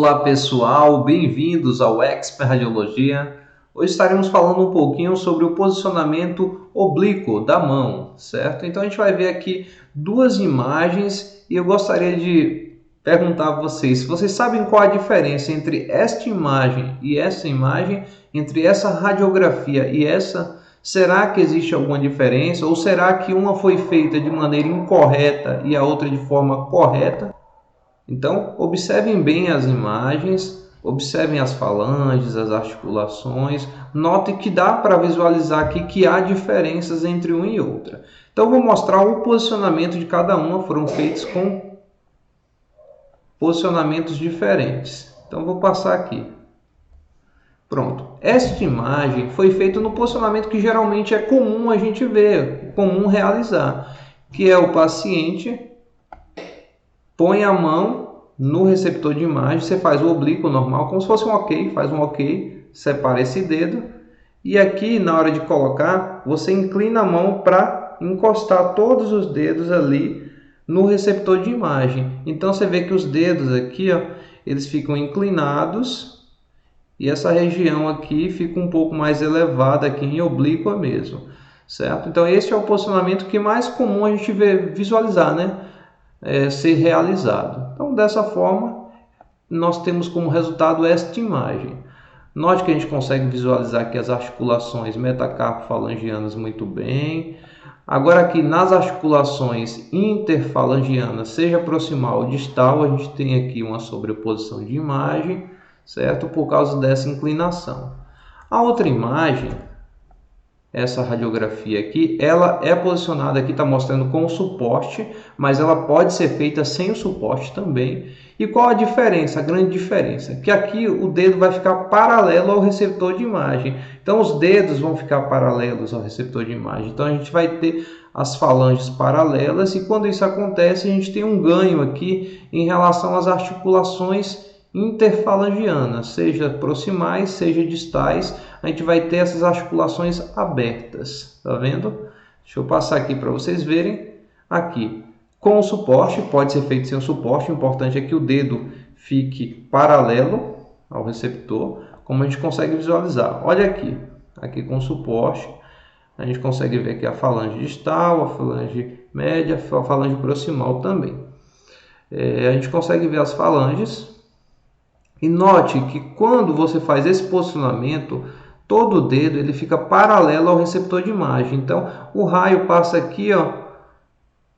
Olá pessoal, bem-vindos ao Expert Radiologia. Hoje estaremos falando um pouquinho sobre o posicionamento oblíquo da mão, certo? Então a gente vai ver aqui duas imagens e eu gostaria de perguntar a vocês se vocês sabem qual a diferença entre esta imagem e essa imagem, entre essa radiografia e essa. Será que existe alguma diferença ou será que uma foi feita de maneira incorreta e a outra de forma correta? Então, observem bem as imagens, observem as falanges, as articulações. Note que dá para visualizar aqui que há diferenças entre uma e outra. Então, vou mostrar o posicionamento de cada uma. Foram feitos com posicionamentos diferentes. Então, vou passar aqui. Pronto. Esta imagem foi feita no posicionamento que geralmente é comum a gente ver, comum realizar, que é o paciente põe a mão no receptor de imagem, você faz o oblíquo normal, como se fosse um ok, faz um ok, separa esse dedo, e aqui na hora de colocar, você inclina a mão para encostar todos os dedos ali no receptor de imagem. Então você vê que os dedos aqui, ó, eles ficam inclinados, e essa região aqui fica um pouco mais elevada aqui em oblíqua mesmo, certo? Então esse é o posicionamento que é mais comum a gente visualizar, né? Ser realizado. Então, dessa forma, nós temos como resultado esta imagem. Note que a gente consegue visualizar aqui as articulações metacarpo-falangianas muito bem. Agora aqui nas articulações interfalangianas, seja proximal ou distal, a gente tem aqui uma sobreposição de imagem, certo? Por causa dessa inclinação. A outra imagem, essa radiografia aqui, ela é posicionada aqui, está mostrando com o suporte, mas ela pode ser feita sem o suporte também. E qual a diferença, a grande diferença? Que aqui o dedo vai ficar paralelo ao receptor de imagem. Então os dedos vão ficar paralelos ao receptor de imagem. Então a gente vai ter as falanges paralelas e quando isso acontece a gente tem um ganho aqui em relação às articulações interfalangianas, seja proximais, seja distais, a gente vai ter essas articulações abertas, tá vendo? Deixa eu passar aqui para vocês verem. Aqui, com o suporte, pode ser feito sem o suporte, o importante é que o dedo fique paralelo ao receptor, como a gente consegue visualizar. Olha aqui, aqui com o suporte, a gente consegue ver aqui a falange distal, a falange média, a falange proximal também. A gente consegue ver as falanges. E note que quando você faz esse posicionamento, todo o dedo ele fica paralelo ao receptor de imagem. Então, o raio passa aqui, ó,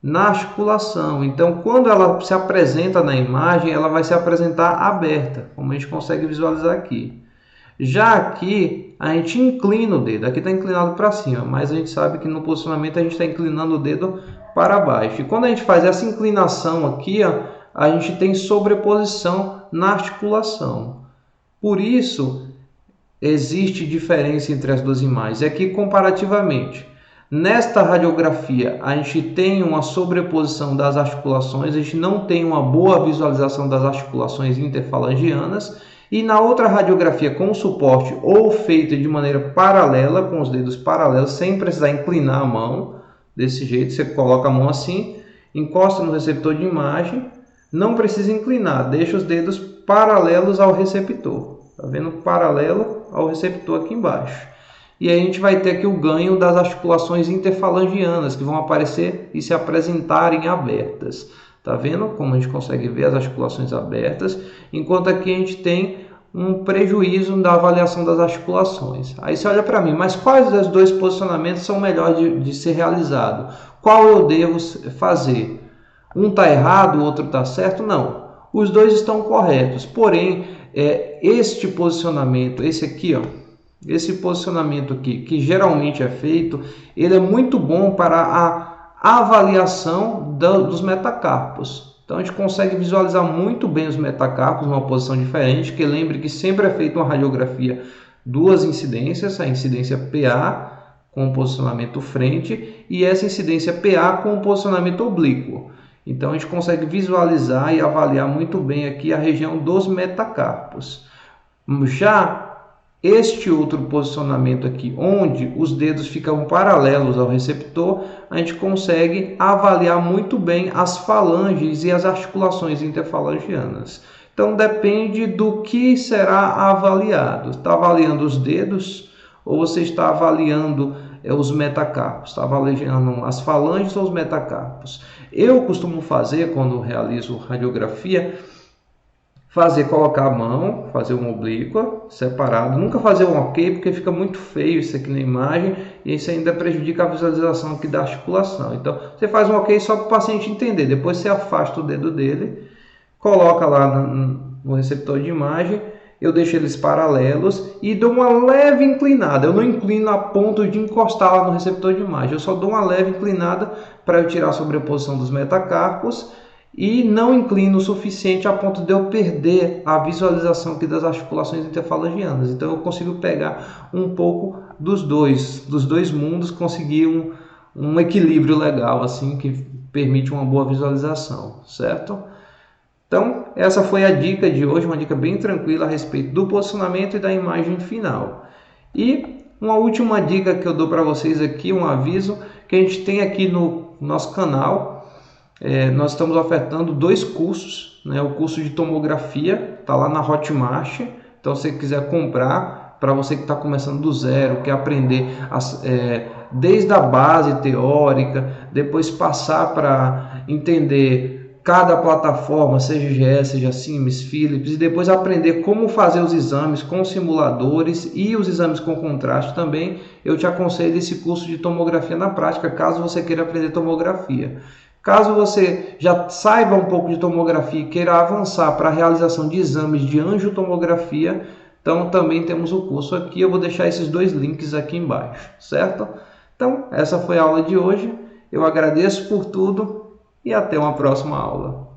na articulação. Então, quando ela se apresenta na imagem, ela vai se apresentar aberta, como a gente consegue visualizar aqui. Já aqui, a gente inclina o dedo. Aqui está inclinado para cima, mas a gente sabe que no posicionamento a gente está inclinando o dedo para baixo. E quando a gente faz essa inclinação aqui, ó, a gente tem sobreposição na articulação. Por isso, existe diferença entre as duas imagens. Aqui, comparativamente, nesta radiografia, a gente tem uma sobreposição das articulações, a gente não tem uma boa visualização das articulações interfalangianas, e na outra radiografia com suporte ou feita de maneira paralela, com os dedos paralelos, sem precisar inclinar a mão, desse jeito, você coloca a mão assim, encosta no receptor de imagem, não precisa inclinar, deixa os dedos paralelos ao receptor. Tá vendo? Paralelo ao receptor aqui embaixo. E aí a gente vai ter aqui o ganho das articulações interfalangianas, que vão aparecer e se apresentarem abertas. Tá vendo como a gente consegue ver as articulações abertas? Enquanto aqui a gente tem um prejuízo da avaliação das articulações. Aí você olha para mim, mas quais dos dois posicionamentos são melhores de ser realizado? Qual eu devo fazer? Um está errado, o outro está certo? Não. Os dois estão corretos. Porém, este posicionamento, esse aqui, ó, esse posicionamento aqui, que geralmente é feito, ele é muito bom para a avaliação dos metacarpos. Então, a gente consegue visualizar muito bem os metacarpos numa posição diferente, que lembre que sempre é feita uma radiografia, duas incidências, a incidência PA com o posicionamento frente e essa incidência PA com o posicionamento oblíquo. Então, a gente consegue visualizar e avaliar muito bem aqui a região dos metacarpos. Já este outro posicionamento aqui, onde os dedos ficam paralelos ao receptor, a gente consegue avaliar muito bem as falanges e as articulações interfalangianas. Então depende do que será avaliado. Está avaliando os dedos ou você está avaliando os metacarpos? Está avaliando as falanges ou os metacarpos? Eu costumo fazer, quando realizo radiografia, colocar a mão, fazer uma oblíqua separado, nunca fazer um ok, porque fica muito feio isso aqui na imagem e isso ainda prejudica a visualização aqui da articulação. Então você faz um ok só para o paciente entender, depois você afasta o dedo dele, coloca lá no receptor de imagem, eu deixo eles paralelos e dou uma leve inclinada. Eu não inclino a ponto de encostar lá no receptor de imagem, eu só dou uma leve inclinada para eu tirar a sobreposição dos metacarpos e não inclino o suficiente a ponto de eu perder a visualização aqui das articulações interfalangianas. Então eu consigo pegar um pouco dos dois mundos, conseguir um equilíbrio legal assim que permite uma boa visualização, certo? Então, essa foi a dica de hoje, uma dica bem tranquila a respeito do posicionamento e da imagem final. E uma última dica que eu dou para vocês aqui, um aviso, que a gente tem aqui no nosso canal, nós estamos ofertando 2 cursos, né? O curso de tomografia, está lá na Hotmart, então se você quiser comprar, para você que está começando do zero, quer aprender desde a base teórica, depois passar para entender cada plataforma, seja GE, seja Siemens, Philips, e depois aprender como fazer os exames com simuladores e os exames com contraste também, eu te aconselho esse curso de tomografia na prática, caso você queira aprender tomografia. Caso você já saiba um pouco de tomografia e queira avançar para a realização de exames de angiotomografia, então também temos o curso aqui, eu vou deixar esses 2 links aqui embaixo, certo? Então, essa foi a aula de hoje, eu agradeço por tudo e até uma próxima aula.